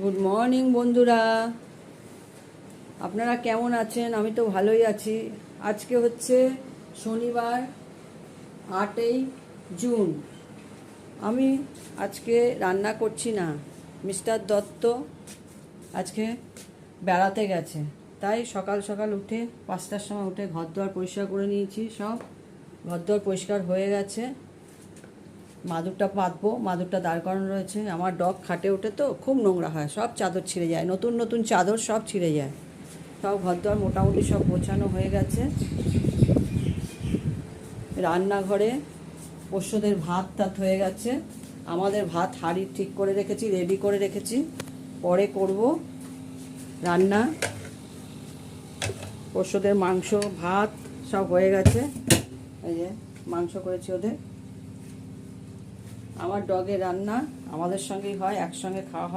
Good morning বন্ধুরা, আপনারা কেমন আছেন? আমি তো ভালোই আছি। আজকে হচ্ছে শনিবার, 8ই জুন। আমি আজকে রান্না করছি না। মিস্টার দত্ত আজকে বেড়াতে গেছে, তাই সকাল সকাল উঠে 5টার সময় উঠে ঘরদোর পরিষ্কার করে নিয়েছি। সব ঘরদোর পরিষ্কার হয়ে গেছে। মাদুরটা পাতবো, মাদুরটা দাঁড় করানো রয়েছে। আমার ডগ খাটে ওঠে তো খুব নোংরা হয়, সব চাদর ছিঁড়ে যায়, নতুন নতুন চাদর সব ছিঁড়ে যায়। সব ঘরদোর মোটামুটি সব গোছানো হয়ে গেছে। রান্নাঘরে পোষ্যদের ভাত টাত হয়ে গেছে। আমাদের ভাত হাঁড়ি ঠিক করে রেখেছি, রেডি করে রেখেছি, পরে করব রান্না। পোষ্যদের মাংস ভাত সব হয়ে গেছে। এই যে মাংস করেছি ওদের। আমার ডগের রান্না আমাদের সঙ্গেই হয়, একসঙ্গে খাওয়া হয়।